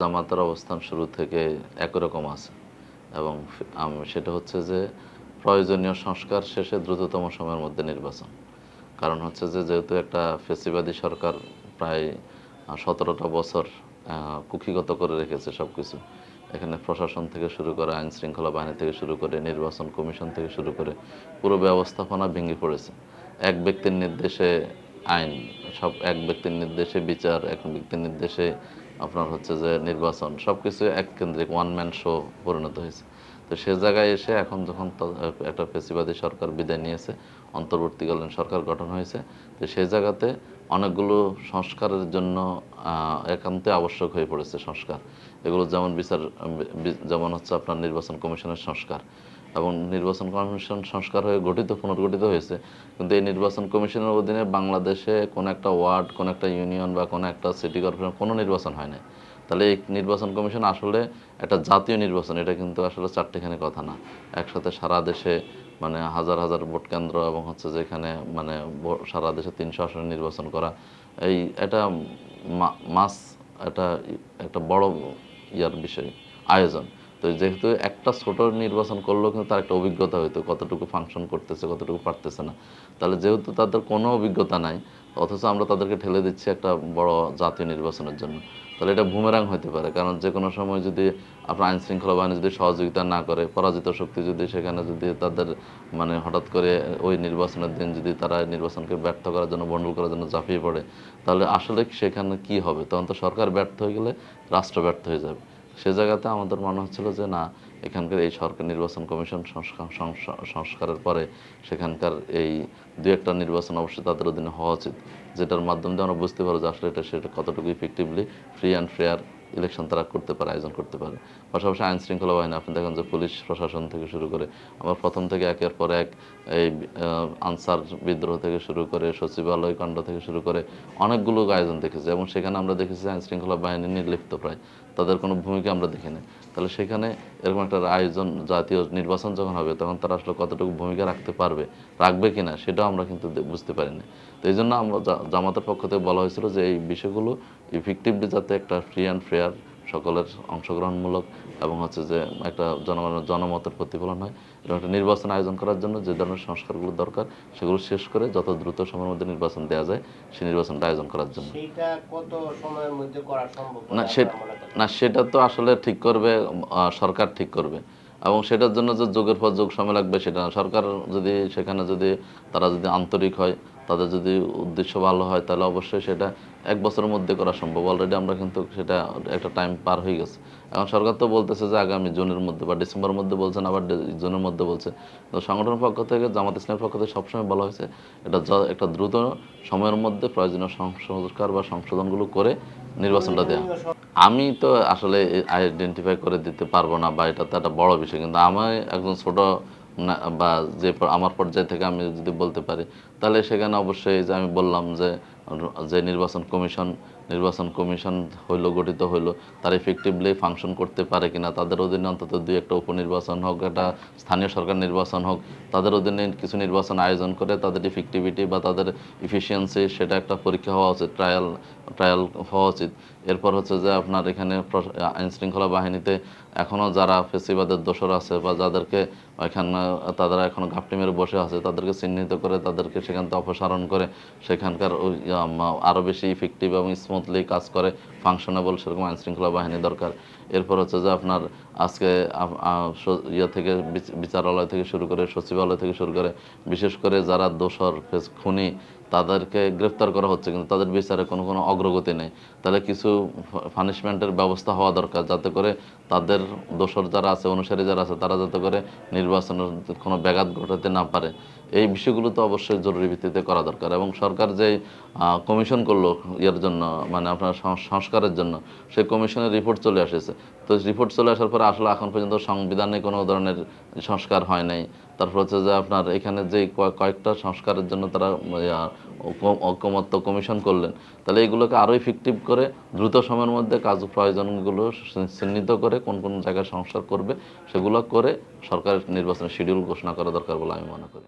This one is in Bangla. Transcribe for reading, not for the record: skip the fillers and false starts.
জামাতের অবস্থান শুরু থেকে একই রকম আছে এবং সেটা হচ্ছে যে প্রয়োজনীয় সংস্কার শেষে দ্রুততম সময়ের মধ্যে নির্বাচন। কারণ হচ্ছে যে যেহেতু একটা ফ্যাসিবাদী সরকার প্রায় ১৭টা বছর কুক্ষিগত করে রেখেছে সব কিছু। এখানে প্রশাসন থেকে শুরু করে আইন শৃঙ্খলা বাহিনী থেকে শুরু করে নির্বাচন কমিশন থেকে শুরু করে পুরো ব্যবস্থাপনা ভেঙে পড়েছে। এক ব্যক্তির নির্দেশে আইন, সব এক ব্যক্তির নির্দেশে বিচার, এক ব্যক্তির নির্দেশে আপনার হচ্ছে যে নির্বাচন, সব কিছু এককেন্দ্রিক ওয়ান ম্যান শো পরিণত হয়েছে। তো সে জায়গায় এসে এখন যখন একটা ফ্যাসিবাদী সরকার বিদায় নিয়েছে, অন্তর্বর্তীকালীন সরকার গঠন হয়েছে, তো সেই জায়গাতে অনেকগুলো সংস্কারের জন্য একান্তই আবশ্যক হয়ে পড়েছে সংস্কার। এগুলো যেমন যেমন হচ্ছে আপনার নির্বাচন কমিশনের সংস্কার, এবং নির্বাচন কমিশন সংস্কার হয়ে পুনর্গঠিত হয়েছে, কিন্তু এই নির্বাচন কমিশনের অধীনে বাংলাদেশে কোনো একটা ওয়ার্ড, কোনো একটা ইউনিয়ন বা কোনো একটা সিটি কর্পোরেশন কোনো নির্বাচন হয় না। তাহলে এই নির্বাচন কমিশন আসলে একটা জাতীয় নির্বাচন, এটা কিন্তু আসলে চারটেখানি কথা না। একসাথে সারা দেশে মানে হাজার হাজার ভোট কেন্দ্র এবং হচ্ছে যেখানে মানে সারা দেশে ৩০০ আসনে নির্বাচন করা, এই এটা মাস এটা একটা বড় বিষয়, আয়োজন। তো যেহেতু একটা ছোট নির্বাচন করলেও কিন্তু তার একটা অভিজ্ঞতা হইতো কতটুকু ফাংশন করতেছে, কতটুকু পারতেছে না। তাহলে যেহেতু তাদের কোনো অভিজ্ঞতা নাই, অথচ আমরা তাদেরকে ঠেলে দিচ্ছি একটা বড় জাতীয় নির্বাচনের জন্য, তাহলে এটা বুমেরাং হতে পারে। কারণ যে কোনো সময় যদি আপনার আইন শৃঙ্খলা বাহিনী যদি সহযোগিতা না করে, পরাজিত শক্তি যদি সেখানে যদি তাদের মানে হঠাৎ করে ওই নির্বাচনের দিন যদি তারা নির্বাচনকে ব্যর্থ করার জন্য, বন্ডল করার জন্য ঝাঁপিয়ে পড়ে, তাহলে আসলে সেখানে কি হবে? তখন তো সরকার ব্যর্থ হয়ে গেলে রাষ্ট্র ব্যর্থ হয়ে যাবে। সে জায়গাতে আমাদের মনে হচ্ছিল যে না, এখানকার এই সরকার নির্বাচন কমিশন সংস্কারের পরে সেখানকার এই দু একটা নির্বাচন অবশ্যই তাদের অধীনে হওয়া উচিত, যেটার মাধ্যমে দিয়ে আমরা বুঝতে পারবো যে আসলে সেটা কতটুকু effectively free and fair election তারা করতে পারে, আয়োজন করতে পারে। পাশাপাশি আইন শৃঙ্খলা বাহিনী আপনি দেখেন যে পুলিশ প্রশাসন থেকে শুরু করে আমরা প্রথম থেকে একের পর এক এই আনসার বিদ্রোহ থেকে শুরু করে সচিবালয় কাণ্ড থেকে শুরু করে অনেকগুলো আয়োজন দেখেছি, এবং সেখানে আমরা দেখেছি আইন শৃঙ্খলা বাহিনী নির্লিপ্ত প্রায়, তাদের কোনো ভূমিকা আমরা দেখি না। তাহলে সেখানে এরকম একটা আয়োজন, জাতীয় নির্বাচন যখন হবে তখন তারা আসলে কতটুকু ভূমিকা রাখতে পারবে, রাখবে কি না, সেটাও আমরা কিন্তু বুঝতে পারি না। তো এই জন্য আমরা জামাতের পক্ষ থেকে বলা হয়েছিল যে এই বিষয়গুলো ইফেক্টিভলি যাতে একটা ফ্রি অ্যান্ড ফেয়ার, সকলের অংশগ্রহণমূলক এবং হচ্ছে যে একটা জনমতের প্রতিফলন হয়, এবং একটা নির্বাচন আয়োজন করার জন্য যে ধরনের সংস্কারগুলো দরকার সেগুলো শেষ করে যত দ্রুত সময়ের মধ্যে নির্বাচন দেওয়া যায় সেই নির্বাচনটা আয়োজন করার জন্য। সেটা কত সময়ের মধ্যে করা সম্ভব? না, সেটা তো আসলে ঠিক করবে সরকার ঠিক করবে, এবং সেটার জন্য যে যুগের পর যুগ সময় লাগবে সেটা না। সরকার যদি সেখানে যদি তারা যদি আন্তরিক হয়, তাদের যদি উদ্দেশ্য ভালো হয়, তাহলে অবশ্যই সেটা ১ বছরের মধ্যে করা সম্ভব। অলরেডি আমরা কিন্তু সেটা একটা টাইম পার হয়ে গেছে। এখন সরকার তো বলতেছে যে আগামী জুনের মধ্যে বা ডিসেম্বরের মধ্যে বলছেন, আবার জুনের মধ্যে বলছে। তো সংগঠনের পক্ষ থেকে, জামাত ইসলামের পক্ষ থেকে সবসময় বলা হয়েছে এটা একটা দ্রুত সময়ের মধ্যে প্রয়োজনীয় সংস্কার বা সংশোধনগুলো করে নির্বাচনটা দেওয়া। আমি তো আসলে আইডেন্টিফাই করে দিতে পারবো না, বা এটা তো একটা বড় বিষয়, কিন্তু আমি একজন ছোট বা যে আমার পর্যায় থেকে আমি যদি বলতে পারি, তাহলে সেখানে অবশ্যই যে আমি বললাম যে যে নির্বাচন কমিশন গঠিত হইলো, তারা ইফেক্টিভলি ফাংশন করতে পারে কিনা, তাদের অধীনে অন্তত ২-১টা উপনির্বাচন হোক, একটা স্থানীয় সরকার নির্বাচন হোক, তাদের অধীনে কিছু নির্বাচন আয়োজন করে তাদের ইফেক্টিভিটি বা তাদের ইফিসিয়েন্সি সেটা একটা পরীক্ষা হওয়া উচিত, ট্রায়াল হওয়া উচিত। এরপর হচ্ছে যে আপনার এখানে আইন শৃঙ্খলা বাহিনীতে এখনও যারা ফেসিবাদের দোসর আছে বা যাদেরকে এখানে তারা এখনও ঘাপটি মেরে বসে আছে, তাদেরকে চিহ্নিত করে তাদেরকে সেখান থেকে অপসারণ করে সেখানকার আরও বেশি ইফেক্টিভ এবং স্মুথলি কাজ করে ফাংশনেবল সেরকম আইন শৃঙ্খলা বাহিনী দরকার। এরপর হচ্ছে যে আপনার আজকে থেকে বিচারালয় থেকে শুরু করে সচিবালয় থেকে শুরু করে বিশেষ করে যারা দোসর খুনি তাদেরকে গ্রেফতার করা হচ্ছে, কিন্তু তাদের বিচারে কোনো অগ্রগতি নেই। তাহলে কিছু পানিশমেন্টের ব্যবস্থা হওয়া দরকার, যাতে করে তাদের দোসর যারা আছে, অনুসারী যারা আছে, তারা যাতে করে নির্বাচনের কোনো ব্যাঘাত ঘটাতে না পারে। এই বিষয়গুলো তো অবশ্যই জরুরি ভিত্তিতে করা দরকার। এবং সরকার যে কমিশন করলো ইয়ের জন্য, মানে আপনার সংস্কারের জন্য, সেই কমিশনের রিপোর্ট চলে আসেছে। তো রিপোর্ট চলে আসার পরে আসলে এখন পর্যন্ত সংবিধানে কোনো ধরনের সংস্কার হয় নাই। তারপর হচ্ছে যে আপনার এখানে যে কয়েকটা সংস্কারের জন্য তারা ঐকমত্য কমিশন করলেন, তাহলে এইগুলোকে আরও ইফেক্টিভ করে দ্রুত সময়ের মধ্যে কাজ প্রয়োজনগুলো চিহ্নিত করে কোন কোন জায়গায় সংস্কার করবে সেগুলো করে সরকারের নির্বাচনের শিডিউল ঘোষণা করা দরকার বলে আমি মনে করি।